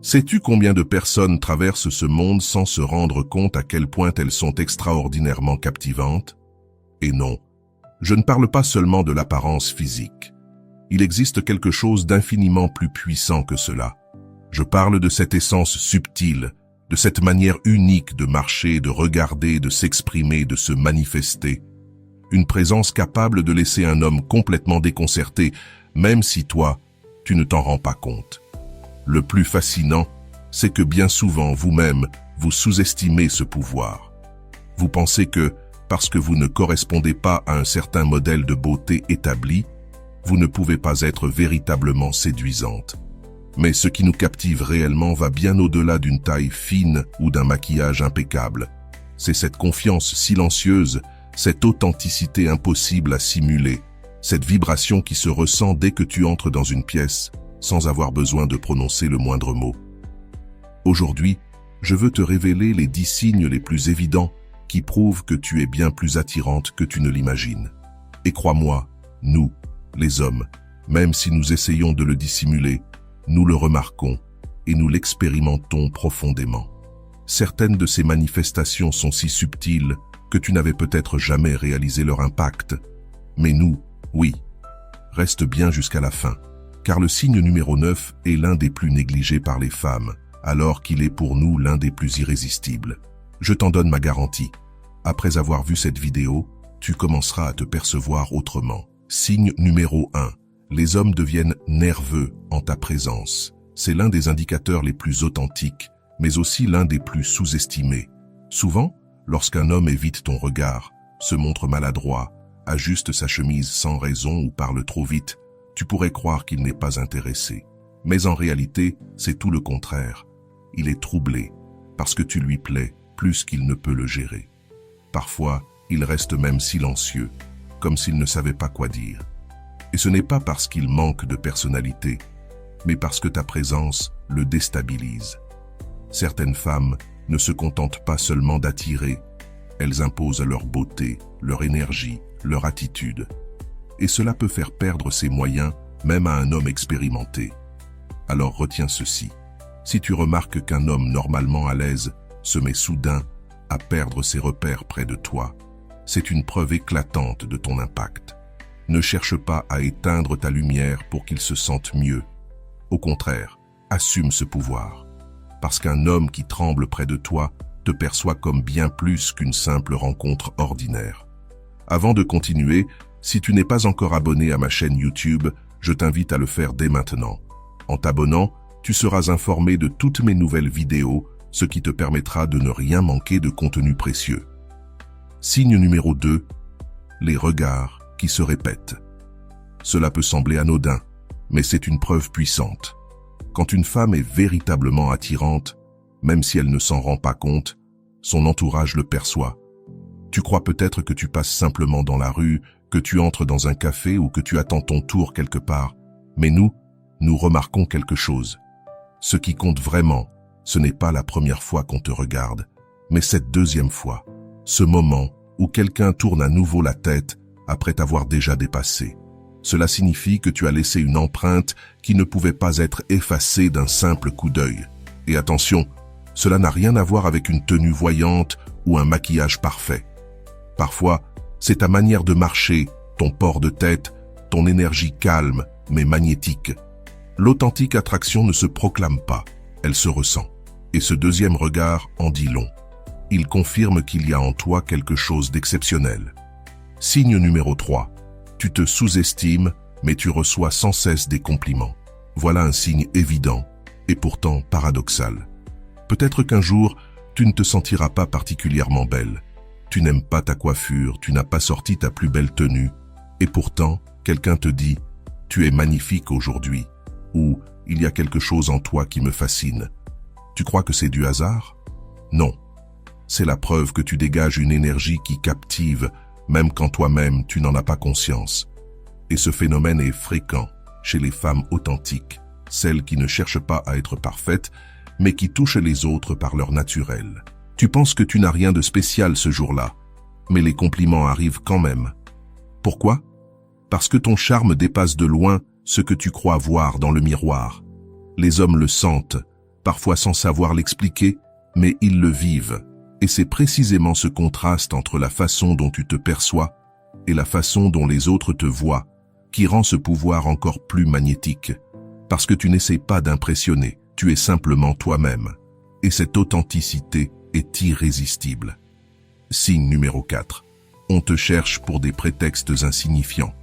Sais-tu combien de personnes traversent ce monde sans se rendre compte à quel point elles sont extraordinairement captivantes? Et non, je ne parle pas seulement de l'apparence physique. Il existe quelque chose d'infiniment plus puissant que cela. Je parle de cette essence subtile, de cette manière unique de marcher, de regarder, de s'exprimer, de se manifester. Une présence capable de laisser un homme complètement déconcerté, même si toi, tu ne t'en rends pas compte. Le plus fascinant, c'est que bien souvent, vous-même, vous sous-estimez ce pouvoir. Vous pensez que, parce que vous ne correspondez pas à un certain modèle de beauté établi, vous ne pouvez pas être véritablement séduisante. Mais ce qui nous captive réellement va bien au-delà d'une taille fine ou d'un maquillage impeccable. C'est cette confiance silencieuse, cette authenticité impossible à simuler, cette vibration qui se ressent dès que tu entres dans une pièce, sans avoir besoin de prononcer le moindre mot. Aujourd'hui, je veux te révéler les 10 signes les plus évidents qui prouvent que tu es bien plus attirante que tu ne l'imagines. Et crois-moi, nous, les hommes, même si nous essayons de le dissimuler, nous le remarquons et nous l'expérimentons profondément. Certaines de ces manifestations sont si subtiles que tu n'avais peut-être jamais réalisé leur impact. Mais nous, oui, reste bien jusqu'à la fin, car le signe numéro 9 est l'un des plus négligés par les femmes, alors qu'il est pour nous l'un des plus irrésistibles. Je t'en donne ma garantie. Après avoir vu cette vidéo, tu commenceras à te percevoir autrement. Signe numéro 1. Les hommes deviennent nerveux en ta présence. C'est l'un des indicateurs les plus authentiques, mais aussi l'un des plus sous-estimés. Souvent, lorsqu'un homme évite ton regard, se montre maladroit, ajuste sa chemise sans raison ou parle trop vite, tu pourrais croire qu'il n'est pas intéressé. Mais en réalité, c'est tout le contraire. Il est troublé, parce que tu lui plais plus qu'il ne peut le gérer. Parfois, il reste même silencieux, comme s'il ne savait pas quoi dire. Et ce n'est pas parce qu'il manque de personnalité, mais parce que ta présence le déstabilise. Certaines femmes ne se contentent pas seulement d'attirer, elles imposent leur beauté, leur énergie, leur attitude. Et cela peut faire perdre ses moyens même à un homme expérimenté. Alors retiens ceci. Si tu remarques qu'un homme normalement à l'aise se met soudain à perdre ses repères près de toi, c'est une preuve éclatante de ton impact. Ne cherche pas à éteindre ta lumière pour qu'il se sente mieux. Au contraire, assume ce pouvoir. Parce qu'un homme qui tremble près de toi te perçoit comme bien plus qu'une simple rencontre ordinaire. Avant de continuer, si tu n'es pas encore abonné à ma chaîne YouTube, je t'invite à le faire dès maintenant. En t'abonnant, tu seras informé de toutes mes nouvelles vidéos, ce qui te permettra de ne rien manquer de contenu précieux. Signe numéro 2, les regards qui se répètent. Cela peut sembler anodin, mais c'est une preuve puissante. Quand une femme est véritablement attirante, même si elle ne s'en rend pas compte, son entourage le perçoit. Tu crois peut-être que tu passes simplement dans la rue, que tu entres dans un café ou que tu attends ton tour quelque part, mais nous remarquons quelque chose. Ce qui compte vraiment, ce n'est pas la première fois qu'on te regarde, mais cette deuxième fois, ce moment où quelqu'un tourne à nouveau la tête après t'avoir déjà dépassé. Cela signifie que tu as laissé une empreinte qui ne pouvait pas être effacée d'un simple coup d'œil. Et attention, cela n'a rien à voir avec une tenue voyante ou un maquillage parfait. Parfois, c'est ta manière de marcher, ton port de tête, ton énergie calme mais magnétique. L'authentique attraction ne se proclame pas, elle se ressent. Et ce deuxième regard en dit long. Il confirme qu'il y a en toi quelque chose d'exceptionnel. Signe numéro 3. Tu te sous-estimes, mais tu reçois sans cesse des compliments. Voilà un signe évident, et pourtant paradoxal. Peut-être qu'un jour, tu ne te sentiras pas particulièrement belle. Tu n'aimes pas ta coiffure, tu n'as pas sorti ta plus belle tenue, et pourtant, quelqu'un te dit « Tu es magnifique aujourd'hui » ou « Il y a quelque chose en toi qui me fascine ». Tu crois que c'est du hasard? Non. C'est la preuve que tu dégages une énergie qui captive, même quand toi-même tu n'en as pas conscience. Et ce phénomène est fréquent chez les femmes authentiques, celles qui ne cherchent pas à être parfaites, mais qui touchent les autres par leur naturel. Tu penses que tu n'as rien de spécial ce jour-là, mais les compliments arrivent quand même. Pourquoi? Parce que ton charme dépasse de loin ce que tu crois voir dans le miroir. Les hommes le sentent, parfois sans savoir l'expliquer, mais ils le vivent. Et c'est précisément ce contraste entre la façon dont tu te perçois et la façon dont les autres te voient qui rend ce pouvoir encore plus magnétique. Parce que tu n'essaies pas d'impressionner, tu es simplement toi-même. Et cette authenticité est irrésistible. Signe numéro 4. On te cherche pour des prétextes insignifiants.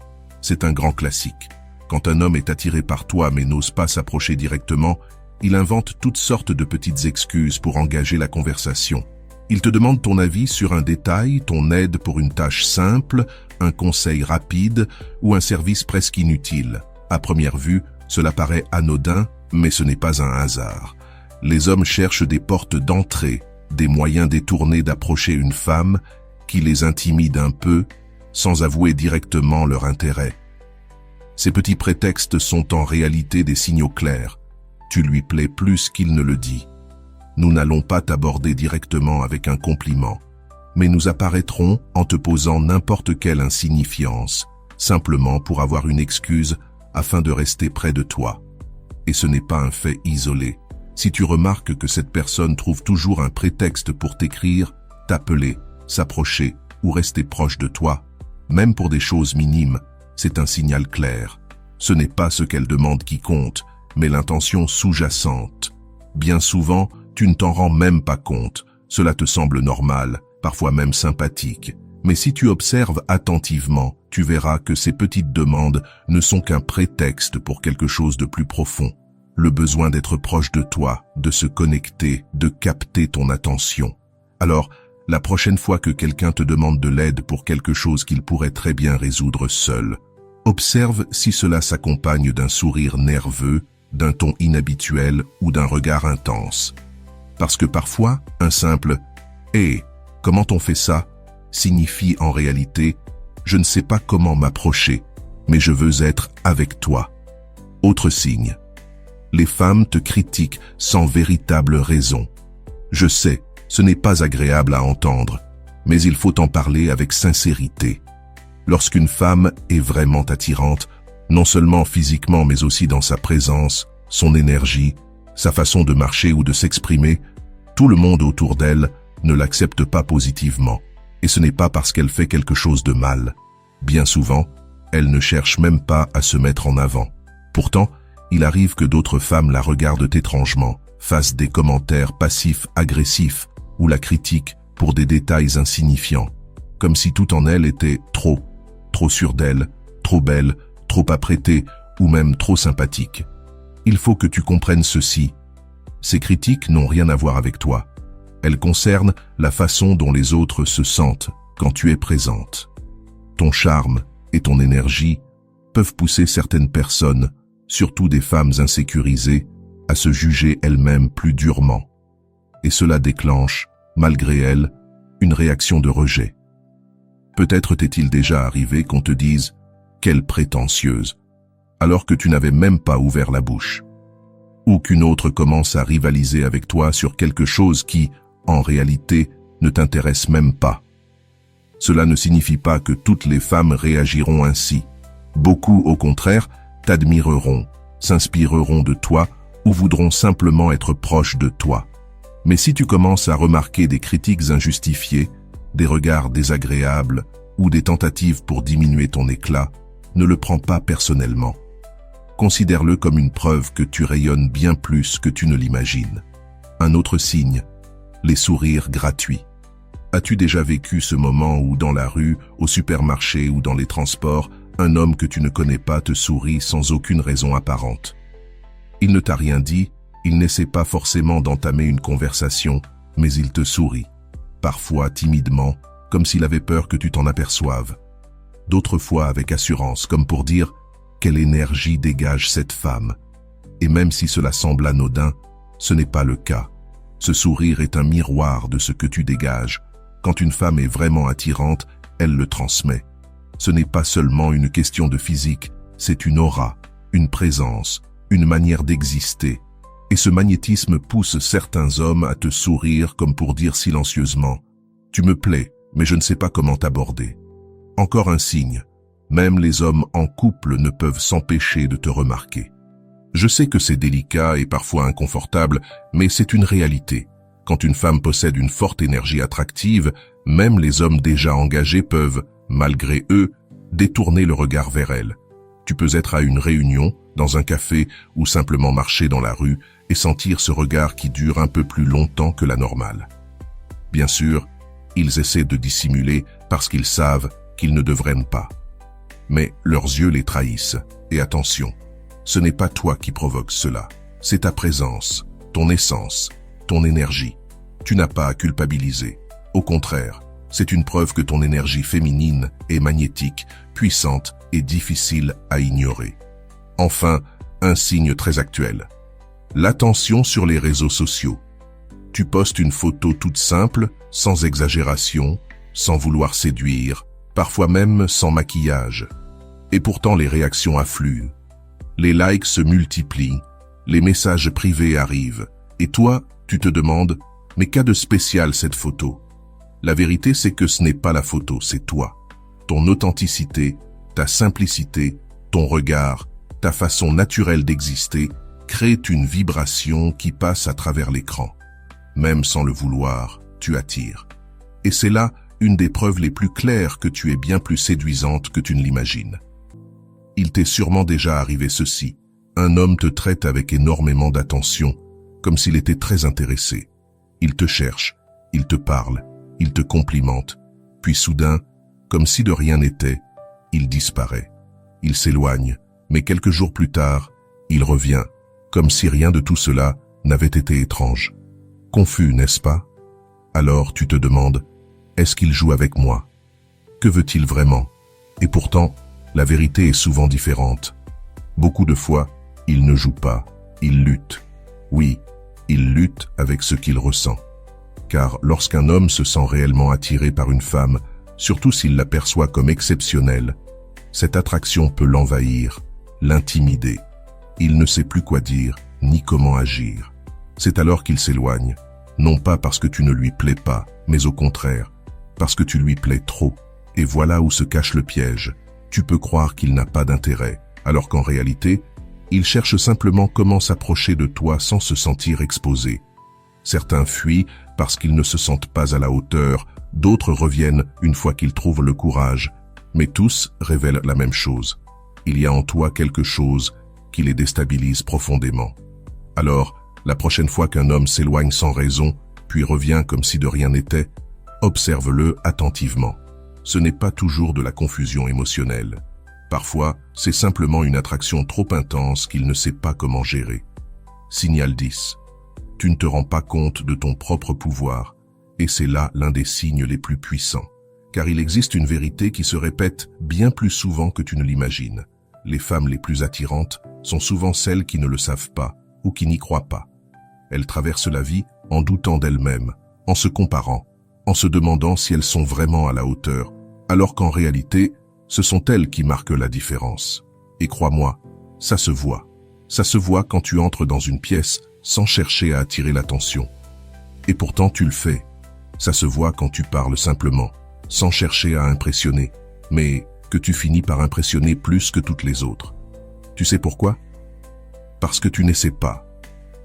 C'est un grand classique. Quand un homme est attiré par toi mais n'ose pas s'approcher directement, il invente toutes sortes de petites excuses pour engager la conversation. Il te demande ton avis sur un détail, ton aide pour une tâche simple, un conseil rapide ou un service presque inutile. À première vue, cela paraît anodin, mais ce n'est pas un hasard. Les hommes cherchent des portes d'entrée, des moyens détournés d'approcher une femme qui les intimide un peu, sans avouer directement leur intérêt. Ces petits prétextes sont en réalité des signaux clairs. Tu lui plais plus qu'il ne le dit. Nous n'allons pas t'aborder directement avec un compliment, mais nous apparaîtrons en te posant n'importe quelle insignifiance, simplement pour avoir une excuse afin de rester près de toi. Et ce n'est pas un fait isolé. Si tu remarques que cette personne trouve toujours un prétexte pour t'écrire, t'appeler, s'approcher ou rester proche de toi, même pour des choses minimes, c'est un signal clair. Ce n'est pas ce qu'elle demande qui compte, mais l'intention sous-jacente. Bien souvent, tu ne t'en rends même pas compte. Cela te semble normal, parfois même sympathique. Mais si tu observes attentivement, tu verras que ces petites demandes ne sont qu'un prétexte pour quelque chose de plus profond. Le besoin d'être proche de toi, de se connecter, de capter ton attention. Alors, la prochaine fois que quelqu'un te demande de l'aide pour quelque chose qu'il pourrait très bien résoudre seul, observe si cela s'accompagne d'un sourire nerveux, d'un ton inhabituel ou d'un regard intense. Parce que parfois, un simple « Hé, comment on fait ça ?» signifie en réalité « Je ne sais pas comment m'approcher, mais je veux être avec toi. » Autre signe. Les femmes te critiquent sans véritable raison. Je sais, ce n'est pas agréable à entendre, mais il faut en parler avec sincérité. Lorsqu'une femme est vraiment attirante, non seulement physiquement mais aussi dans sa présence, son énergie, sa façon de marcher ou de s'exprimer, tout le monde autour d'elle ne l'accepte pas positivement. Et ce n'est pas parce qu'elle fait quelque chose de mal. Bien souvent, elle ne cherche même pas à se mettre en avant. Pourtant, il arrive que d'autres femmes la regardent étrangement, fassent des commentaires passifs-agressifs ou la critiquent pour des détails insignifiants, comme si tout en elle était trop sûre d'elle, trop belle, trop apprêtée ou même trop sympathique. Il faut que tu comprennes ceci. Ces critiques n'ont rien à voir avec toi. Elles concernent la façon dont les autres se sentent quand tu es présente. Ton charme et ton énergie peuvent pousser certaines personnes, surtout des femmes insécurisées, à se juger elles-mêmes plus durement. Et cela déclenche, malgré elles, une réaction de rejet. Peut-être t'est-il déjà arrivé qu'on te dise « Quelle prétentieuse !» alors que tu n'avais même pas ouvert la bouche. Ou qu'une autre commence à rivaliser avec toi sur quelque chose qui, en réalité, ne t'intéresse même pas. Cela ne signifie pas que toutes les femmes réagiront ainsi. Beaucoup, au contraire, t'admireront, s'inspireront de toi ou voudront simplement être proches de toi. Mais si tu commences à remarquer des critiques injustifiées, des regards désagréables ou des tentatives pour diminuer ton éclat, ne le prends pas personnellement. Considère-le comme une preuve que tu rayonnes bien plus que tu ne l'imagines. Un autre signe, les sourires gratuits. As-tu déjà vécu ce moment où dans la rue, au supermarché ou dans les transports, un homme que tu ne connais pas te sourit sans aucune raison apparente? Il ne t'a rien dit, il n'essaie pas forcément d'entamer une conversation, mais il te sourit. Parfois timidement, comme s'il avait peur que tu t'en aperçoives. D'autres fois avec assurance, comme pour dire « Quelle énergie dégage cette femme ?» Et même si cela semble anodin, ce n'est pas le cas. Ce sourire est un miroir de ce que tu dégages. Quand une femme est vraiment attirante, elle le transmet. Ce n'est pas seulement une question de physique, c'est une aura, une présence, une manière d'exister. Et ce magnétisme pousse certains hommes à te sourire comme pour dire silencieusement « Tu me plais, mais je ne sais pas comment t'aborder. » Encore un signe, même les hommes en couple ne peuvent s'empêcher de te remarquer. Je sais que c'est délicat et parfois inconfortable, mais c'est une réalité. Quand une femme possède une forte énergie attractive, même les hommes déjà engagés peuvent, malgré eux, détourner le regard vers elle. Tu peux être à une réunion, dans un café ou simplement marcher dans la rue et sentir ce regard qui dure un peu plus longtemps que la normale. Bien sûr, ils essaient de dissimuler parce qu'ils savent qu'ils ne devraient pas. Mais leurs yeux les trahissent. Et attention, ce n'est pas toi qui provoque cela. C'est ta présence, ton essence, ton énergie. Tu n'as pas à culpabiliser. Au contraire, c'est une preuve que ton énergie féminine est magnétique, puissante et difficile à ignorer. Enfin, un signe très actuel. L'attention sur les réseaux sociaux. Tu postes une photo toute simple, sans exagération, sans vouloir séduire, parfois même sans maquillage. Et pourtant les réactions affluent. Les likes se multiplient, les messages privés arrivent. Et toi, tu te demandes, mais qu'a de spécial cette photo? La vérité, c'est que ce n'est pas la photo, c'est toi. Ton authenticité, ta simplicité, ton regard, ta façon naturelle d'exister créent une vibration qui passe à travers l'écran. Même sans le vouloir, tu attires. Et c'est là une des preuves les plus claires que tu es bien plus séduisante que tu ne l'imagines. Il t'est sûrement déjà arrivé ceci. Un homme te traite avec énormément d'attention, comme s'il était très intéressé. Il te cherche, il te parle, il te complimente, puis soudain, comme si de rien n'était, il disparaît. Il s'éloigne, mais quelques jours plus tard, il revient, comme si rien de tout cela n'avait été étrange. Confus, n'est-ce pas? Alors tu te demandes, est-ce qu'il joue avec moi? Que veut-il vraiment? Et pourtant, la vérité est souvent différente. Beaucoup de fois, il ne joue pas, il lutte. Oui, il lutte avec ce qu'il ressent. Car lorsqu'un homme se sent réellement attiré par une femme, surtout s'il la perçoit comme exceptionnelle, cette attraction peut l'envahir, l'intimider. Il ne sait plus quoi dire, ni comment agir. C'est alors qu'il s'éloigne, non pas parce que tu ne lui plais pas, mais au contraire, parce que tu lui plais trop. Et voilà où se cache le piège. Tu peux croire qu'il n'a pas d'intérêt, alors qu'en réalité, il cherche simplement comment s'approcher de toi sans se sentir exposé. Certains fuient parce qu'ils ne se sentent pas à la hauteur, d'autres reviennent une fois qu'ils trouvent le courage, mais tous révèlent la même chose. Il y a en toi quelque chose qui les déstabilise profondément. Alors, la prochaine fois qu'un homme s'éloigne sans raison, puis revient comme si de rien n'était, observe-le attentivement. Ce n'est pas toujours de la confusion émotionnelle. Parfois, c'est simplement une attraction trop intense qu'il ne sait pas comment gérer. Signal 10. Tu ne te rends pas compte de ton propre pouvoir, et c'est là l'un des signes les plus puissants. Car il existe une vérité qui se répète bien plus souvent que tu ne l'imagines. Les femmes les plus attirantes sont souvent celles qui ne le savent pas ou qui n'y croient pas. Elles traversent la vie en doutant d'elles-mêmes, en se comparant, en se demandant si elles sont vraiment à la hauteur, alors qu'en réalité, ce sont elles qui marquent la différence. Et crois-moi, ça se voit. Ça se voit quand tu entres dans une pièce sans chercher à attirer l'attention. Et pourtant tu le fais. Ça se voit quand tu parles simplement, sans chercher à impressionner, mais que tu finis par impressionner plus que toutes les autres. Tu sais pourquoi? Parce que tu n'essaies pas.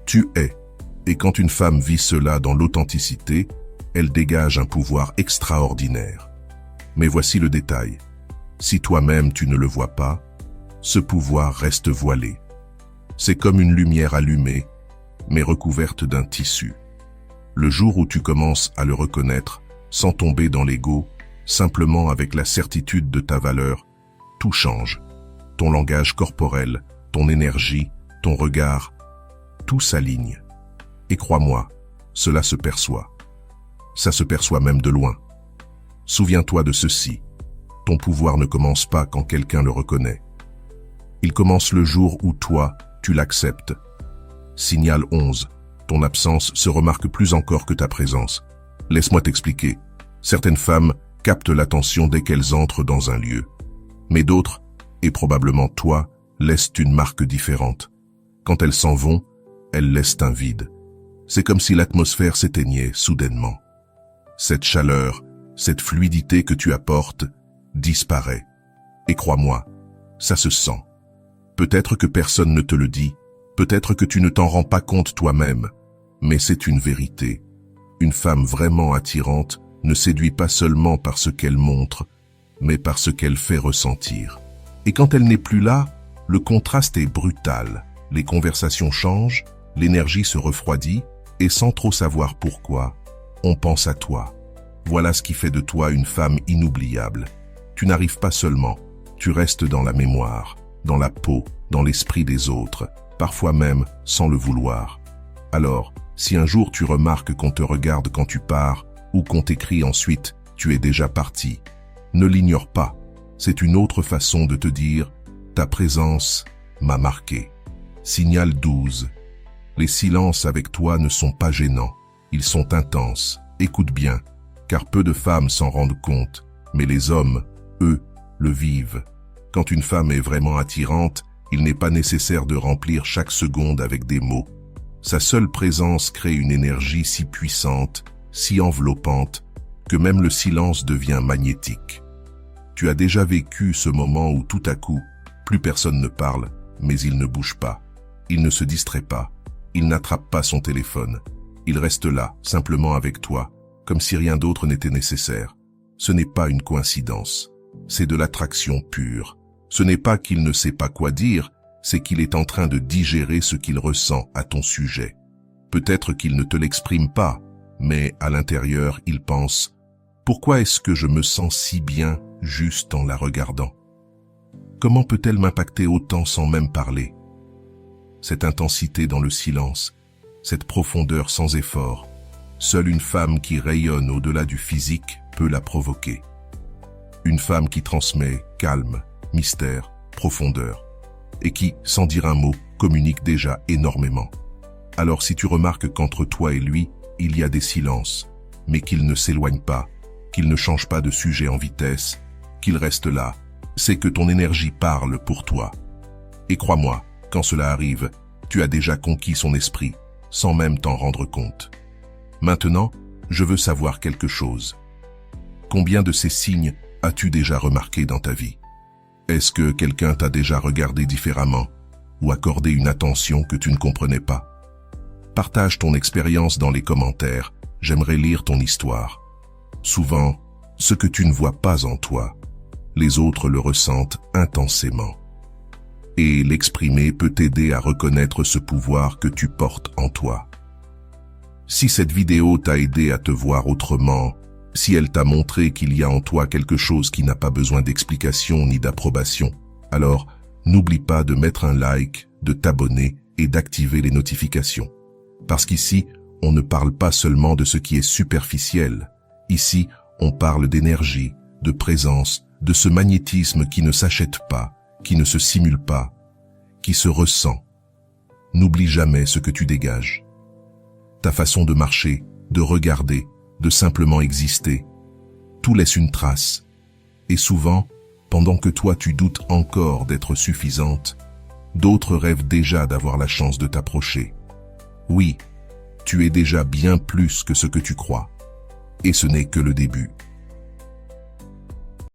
Tu es. Et quand une femme vit cela dans l'authenticité, elle dégage un pouvoir extraordinaire. Mais voici le détail. Si toi-même tu ne le vois pas, ce pouvoir reste voilé. C'est comme une lumière allumée, mais recouverte d'un tissu. Le jour où tu commences à le reconnaître, sans tomber dans l'ego, simplement avec la certitude de ta valeur, tout change. Ton langage corporel, ton énergie, ton regard, tout s'aligne. Et crois-moi, cela se perçoit. Ça se perçoit même de loin. Souviens-toi de ceci. Ton pouvoir ne commence pas quand quelqu'un le reconnaît. Il commence le jour où toi, tu l'acceptes. Signal 11. Ton absence se remarque plus encore que ta présence. Laisse-moi t'expliquer. Certaines femmes captent l'attention dès qu'elles entrent dans un lieu. Mais d'autres, et probablement toi, laissent une marque différente. Quand elles s'en vont, elles laissent un vide. C'est comme si l'atmosphère s'éteignait soudainement. Cette chaleur, cette fluidité que tu apportes, disparaît. Et crois-moi, ça se sent. Peut-être que personne ne te le dit, Peut-être que tu ne t'en rends pas compte toi-même, mais c'est une vérité. Une femme vraiment attirante ne séduit pas seulement par ce qu'elle montre, mais par ce qu'elle fait ressentir. Et quand elle n'est plus là, le contraste est brutal. Les conversations changent, l'énergie se refroidit, et sans trop savoir pourquoi, on pense à toi. Voilà ce qui fait de toi une femme inoubliable. Tu n'arrives pas seulement, tu restes dans la mémoire, dans la peau, dans l'esprit des autres, parfois même sans le vouloir. Alors, si un jour tu remarques qu'on te regarde quand tu pars, ou qu'on t'écrit ensuite « tu es déjà parti », ne l'ignore pas. C'est une autre façon de te dire « ta présence m'a marqué ». Signal 12. Les silences avec toi ne sont pas gênants, ils sont intenses. Écoute bien, car peu de femmes s'en rendent compte, mais les hommes, eux, le vivent. Quand une femme est vraiment attirante, il n'est pas nécessaire de remplir chaque seconde avec des mots. Sa seule présence crée une énergie si puissante, si enveloppante, que même le silence devient magnétique. Tu as déjà vécu ce moment où tout à coup, plus personne ne parle, mais il ne bouge pas. Il ne se distrait pas. Il n'attrape pas son téléphone. Il reste là, simplement avec toi, comme si rien d'autre n'était nécessaire. Ce n'est pas une coïncidence. C'est de l'attraction pure. Ce n'est pas qu'il ne sait pas quoi dire, c'est qu'il est en train de digérer ce qu'il ressent à ton sujet. Peut-être qu'il ne te l'exprime pas, mais à l'intérieur, il pense « Pourquoi est-ce que je me sens si bien juste en la regardant? Comment peut-elle m'impacter autant sans même parler ?» Cette intensité dans le silence, cette profondeur sans effort, seule une femme qui rayonne au-delà du physique peut la provoquer. Une femme qui transmet calme, mystère, profondeur, et qui, sans dire un mot, communique déjà énormément. Alors si tu remarques qu'entre toi et lui, il y a des silences, mais qu'il ne s'éloigne pas, qu'il ne change pas de sujet en vitesse, qu'il reste là, c'est que ton énergie parle pour toi. Et crois-moi, quand cela arrive, tu as déjà conquis son esprit, sans même t'en rendre compte. Maintenant, je veux savoir quelque chose. Combien de ces signes as-tu déjà remarqué dans ta vie? Est-ce que quelqu'un t'a déjà regardé différemment ou accordé une attention que tu ne comprenais pas? Partage ton expérience dans les commentaires, j'aimerais lire ton histoire. Souvent, ce que tu ne vois pas en toi, les autres le ressentent intensément. Et l'exprimer peut t'aider à reconnaître ce pouvoir que tu portes en toi. Si cette vidéo t'a aidé à te voir autrement, si elle t'a montré qu'il y a en toi quelque chose qui n'a pas besoin d'explication ni d'approbation, alors n'oublie pas de mettre un like, de t'abonner et d'activer les notifications. Parce qu'ici, on ne parle pas seulement de ce qui est superficiel. Ici, on parle d'énergie, de présence, de ce magnétisme qui ne s'achète pas, qui ne se simule pas, qui se ressent. N'oublie jamais ce que tu dégages. Ta façon de marcher, de regarder, de simplement exister. Tout laisse une trace. Et souvent, pendant que toi tu doutes encore d'être suffisante, d'autres rêvent déjà d'avoir la chance de t'approcher. Oui, tu es déjà bien plus que ce que tu crois. Et ce n'est que le début.